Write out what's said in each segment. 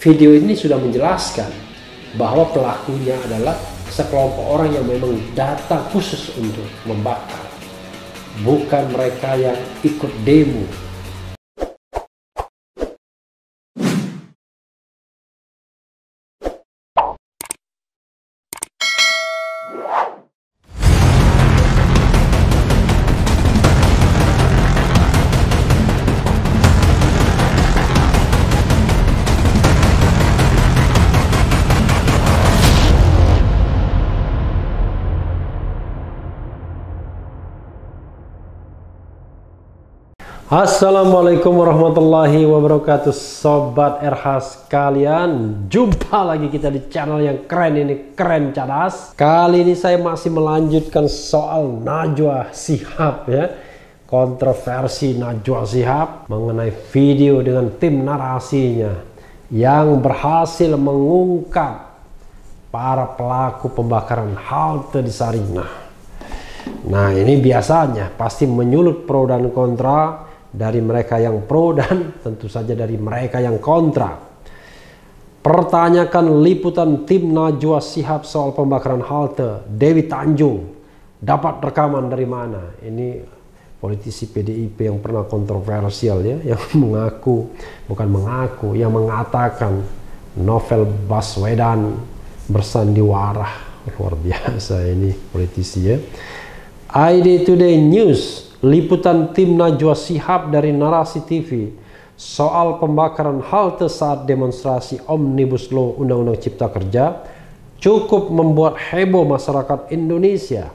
Video ini sudah menjelaskan bahwa pelakunya adalah sekelompok orang yang memang datang khusus untuk membakar, bukan mereka yang ikut demo. Assalamualaikum warahmatullahi wabarakatuh, Sobat RH sekalian. Jumpa lagi kita di channel yang keren ini, Keren Cadas. Kali ini saya masih melanjutkan soal Najwa Shihab ya. Kontroversi Najwa Shihab mengenai video dengan tim narasinya yang berhasil mengungkap para pelaku pembakaran halte di Sarinah. Nah, ini biasanya pasti menyulut pro dan kontra, dari mereka yang pro dan tentu saja dari mereka yang kontra. Pertanyakan liputan tim Najwa Shihab soal pembakaran halte. Dewi Tanjung dapat rekaman dari mana? Ini politisi PDIP yang pernah kontroversial ya, yang yang mengatakan Novel Baswedan bersandiwara. Luar biasa ini politisi ya. ID Today News, liputan tim Najwa Shihab dari Narasi TV soal pembakaran halte saat demonstrasi Omnibus Law Undang-Undang Cipta Kerja cukup membuat heboh masyarakat Indonesia.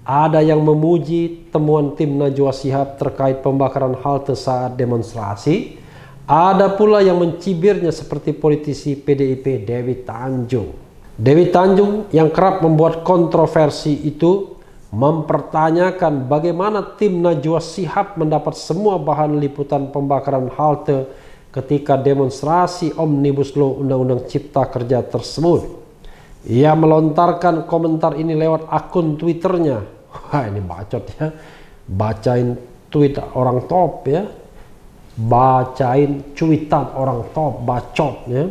Ada yang memuji temuan tim Najwa Shihab terkait pembakaran halte saat demonstrasi. Ada pula yang mencibirnya seperti politisi PDIP Dewi Tanjung. Dewi Tanjung yang kerap membuat kontroversi itu mempertanyakan bagaimana tim Najwa Shihab mendapat semua bahan liputan pembakaran halte ketika demonstrasi Omnibus Law Undang-Undang Cipta Kerja tersebut. Ia melontarkan komentar ini lewat akun Twitternya. Wah, ini bacot ya. Bacain tweet orang top ya. Bacain cuitan orang top, bacot ya.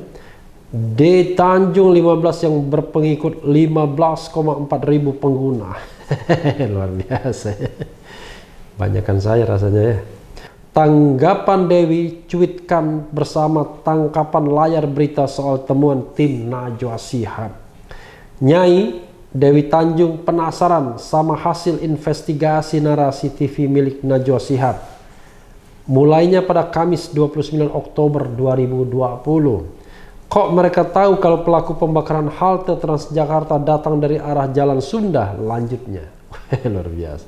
D Tanjung 15 yang berpengikut 15,4 ribu pengguna. Luar biasa ya. Banyakan saya rasanya ya. Tanggapan Dewi cuitkan bersama tangkapan layar berita soal temuan tim Najwa Shihab. Nyai Dewi Tanjung penasaran sama hasil investigasi Narasi TV milik Najwa Shihab. Mulainya pada Kamis 29 Oktober 2020. Kok mereka tahu kalau pelaku pembakaran halte Transjakarta datang dari arah Jalan Sunda? Lanjutnya. Luar biasa.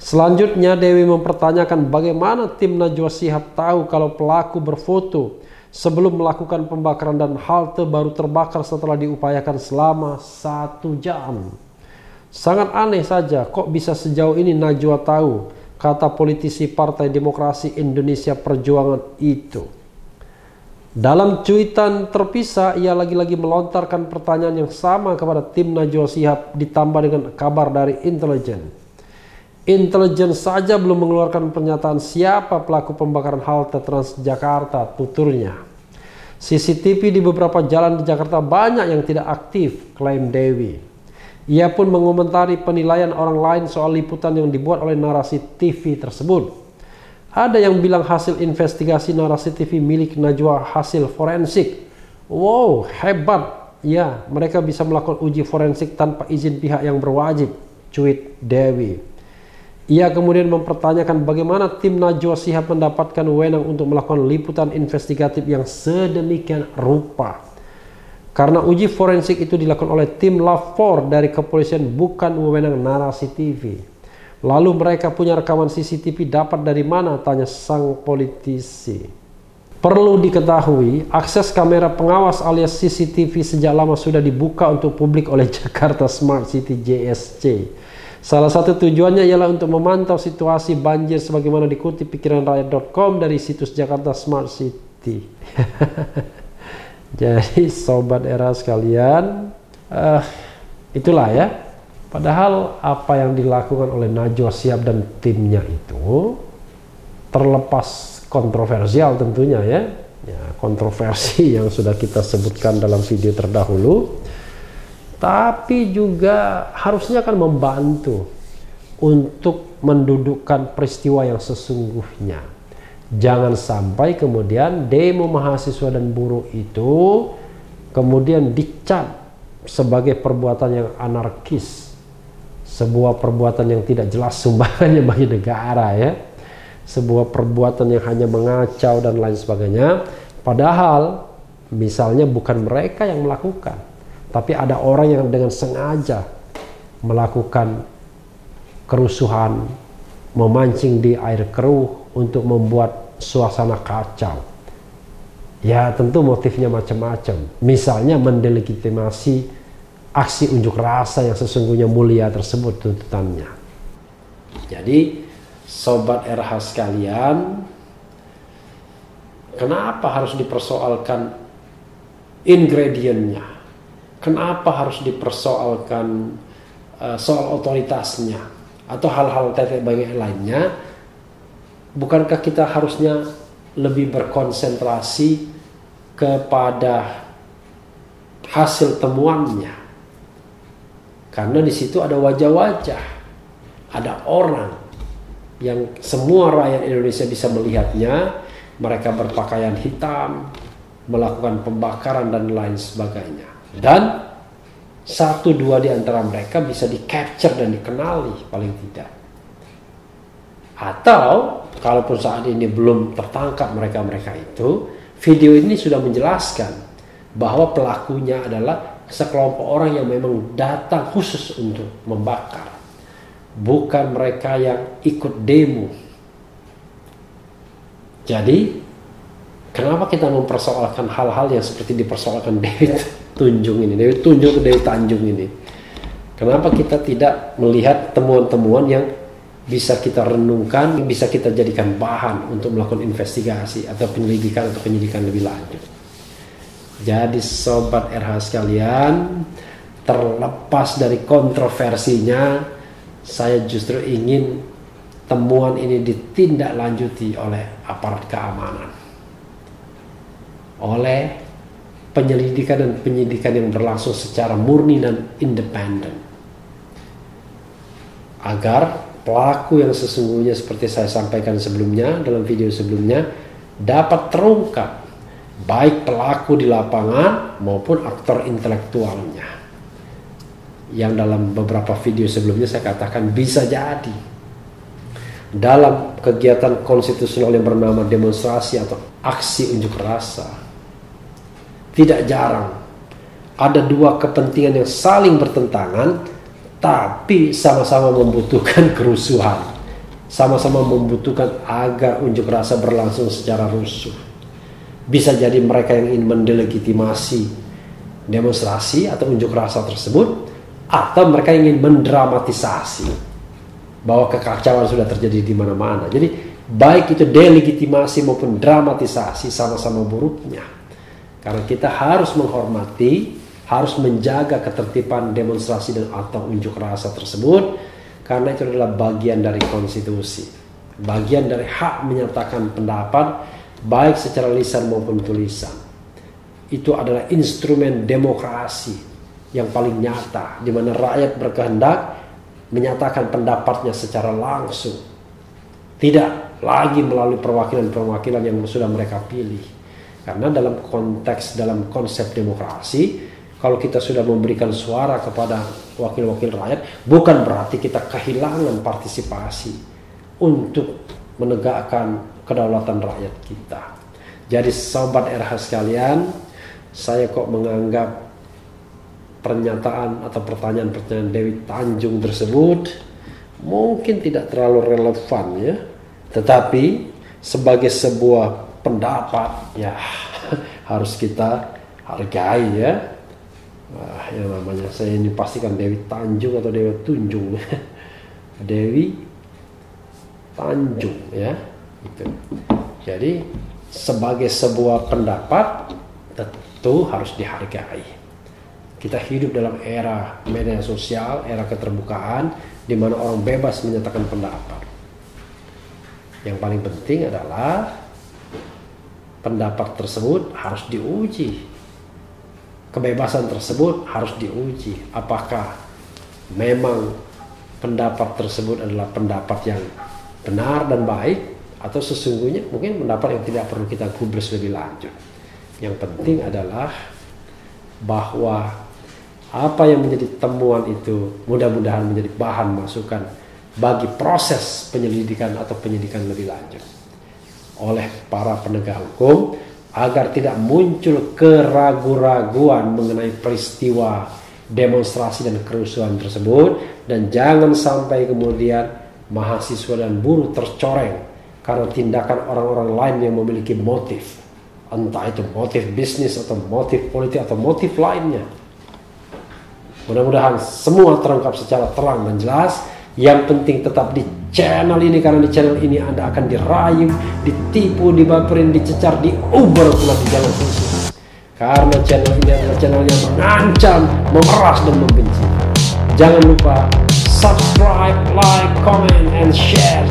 Selanjutnya Dewi mempertanyakan bagaimana tim Najwa Shihab tahu kalau pelaku berfoto sebelum melakukan pembakaran dan halte baru terbakar setelah diupayakan selama 1 jam. Sangat aneh saja kok bisa sejauh ini Najwa tahu, kata politisi Partai Demokrasi Indonesia Perjuangan itu. Dalam cuitan terpisah, ia lagi-lagi melontarkan pertanyaan yang sama kepada tim Najwa Shihab ditambah dengan kabar dari intelijen. Intelijen saja belum mengeluarkan pernyataan siapa pelaku pembakaran halte Transjakarta, tuturnya. CCTV di beberapa jalan di Jakarta banyak yang tidak aktif, klaim Dewi. Ia pun mengomentari penilaian orang lain soal liputan yang dibuat oleh Narasi TV tersebut. Ada yang bilang hasil investigasi Narasi TV milik Najwa hasil forensik. Wow, hebat. Ya, mereka bisa melakukan uji forensik tanpa izin pihak yang berwajib, cuit Dewi. Ia kemudian mempertanyakan bagaimana tim Najwa Shihab mendapatkan wewenang untuk melakukan liputan investigatif yang sedemikian rupa. Karena uji forensik itu dilakukan oleh tim Lav4 dari kepolisian, bukan wewenang Narasi TV. Lalu mereka punya rekaman CCTV dapat dari mana? Tanya sang politisi. Perlu diketahui, akses kamera pengawas alias CCTV sejak lama sudah dibuka untuk publik oleh Jakarta Smart City JSC. Salah satu tujuannya ialah untuk memantau situasi banjir sebagaimana dikutip pikiranrakyat.com dari situs Jakarta Smart City. Jadi Sobat Era sekalian, itulah ya. Padahal apa yang dilakukan oleh Najwa Shihab dan timnya itu terlepas kontroversial tentunya ya, ya, kontroversi yang sudah kita sebutkan dalam video terdahulu, tapi juga harusnya akan membantu untuk mendudukkan peristiwa yang sesungguhnya. Jangan sampai kemudian demo mahasiswa dan buruh itu kemudian dicap sebagai perbuatan yang anarkis, sebuah perbuatan yang tidak jelas sumbangannya bagi negara, ya, sebuah perbuatan yang hanya mengacau dan lain sebagainya. Padahal misalnya bukan mereka yang melakukan, tapi ada orang yang dengan sengaja melakukan kerusuhan, memancing di air keruh untuk membuat suasana kacau. Ya, tentu motifnya macam-macam. Misalnya mendelegitimasi aksi unjuk rasa yang sesungguhnya mulia tersebut tuntutannya. Jadi, sobat RH sekalian, kenapa harus dipersoalkan ingredientnya? Kenapa harus dipersoalkan soal otoritasnya atau hal-hal tetek bengek lainnya? Bukankah kita harusnya lebih berkonsentrasi kepada hasil temuannya? Karena di situ ada wajah-wajah, ada orang yang semua rakyat Indonesia bisa melihatnya. Mereka berpakaian hitam, melakukan pembakaran dan lain sebagainya. Dan satu dua di antara mereka bisa di-capture dan dikenali paling tidak. Atau kalaupun saat ini belum tertangkap mereka-mereka itu, video ini sudah menjelaskan bahwa pelakunya adalah sekelompok orang yang memang datang khusus untuk membakar, bukan mereka yang ikut demo. Jadi kenapa kita mempersoalkan hal-hal yang seperti dipersoalkan Dewi Tunjung ini, Dewi Tunjung atau Dewi Tanjung ini? Kenapa kita tidak melihat temuan-temuan yang bisa kita renungkan, bisa kita jadikan bahan untuk melakukan investigasi atau penyelidikan atau penyidikan lebih lanjut? Jadi sobat RH sekalian, terlepas dari kontroversinya, saya justru ingin temuan ini ditindaklanjuti oleh aparat keamanan, oleh penyelidikan dan penyidikan yang berlangsung secara murni dan independen, agar pelaku yang sesungguhnya seperti saya sampaikan sebelumnya dalam video sebelumnya dapat terungkap, baik pelaku di lapangan maupun aktor intelektualnya, yang dalam beberapa video sebelumnya saya katakan bisa jadi dalam kegiatan konstitusional yang bernama demonstrasi atau aksi unjuk rasa, tidak jarang ada dua kepentingan yang saling bertentangan, tapi sama-sama membutuhkan kerusuhan, sama-sama membutuhkan agar unjuk rasa berlangsung secara rusuh. Bisa jadi mereka yang ingin mendelegitimasi demonstrasi atau unjuk rasa tersebut, atau mereka ingin mendramatisasi bahwa kekacauan sudah terjadi di mana-mana. Jadi baik itu delegitimasi maupun dramatisasi sama-sama buruknya. Karena kita harus menghormati, harus menjaga ketertiban demonstrasi dan atau unjuk rasa tersebut, karena itu adalah bagian dari konstitusi, bagian dari hak menyatakan pendapat baik secara lisan maupun tulisan. Itu adalah instrumen demokrasi yang paling nyata, di mana rakyat berkehendak menyatakan pendapatnya secara langsung, tidak lagi melalui perwakilan-perwakilan yang sudah mereka pilih. Karena dalam konsep demokrasi, kalau kita sudah memberikan suara kepada wakil-wakil rakyat, bukan berarti kita kehilangan partisipasi untuk menegakkan kedaulatan rakyat kita. Jadi sobat RH sekalian, saya kok menganggap pernyataan atau pertanyaan-pertanyaan Dewi Tanjung tersebut mungkin tidak terlalu relevan, ya. Tetapi sebagai sebuah pendapat, ya harus kita hargai, ya. Wah, yang namanya saya ini pastikan Dewi Tanjung atau Dewi Tunjung. Dewi Tanjung, ya. Gitu. Jadi sebagai sebuah pendapat tentu harus dihargai. Kita hidup dalam era media sosial, era keterbukaan, di mana orang bebas menyatakan pendapat. Yang paling penting adalah pendapat tersebut harus diuji. Kebebasan tersebut harus diuji. Apakah memang pendapat tersebut adalah pendapat yang benar dan baik, atau sesungguhnya mungkin pendapat yang tidak perlu kita gubris lebih lanjut. Yang penting adalah bahwa apa yang menjadi temuan itu mudah-mudahan menjadi bahan masukan bagi proses penyelidikan atau penyidikan lebih lanjut oleh para penegak hukum, agar tidak muncul keraguan-raguan mengenai peristiwa demonstrasi dan kerusuhan tersebut, dan jangan sampai kemudian mahasiswa dan buruh tercoreng karena tindakan orang-orang lain yang memiliki motif, entah itu motif bisnis atau motif politik atau motif lainnya. Mudah-mudahan semua terungkap secara terang dan jelas. Yang penting tetap di channel ini, karena di channel ini Anda akan dirayu, ditipu, dibaperin, dicecar, diuber pula di jalan khusus. Karena channel ini adalah channel yang mengancam, memeras dan membenci. Jangan lupa subscribe, like, comment, and share.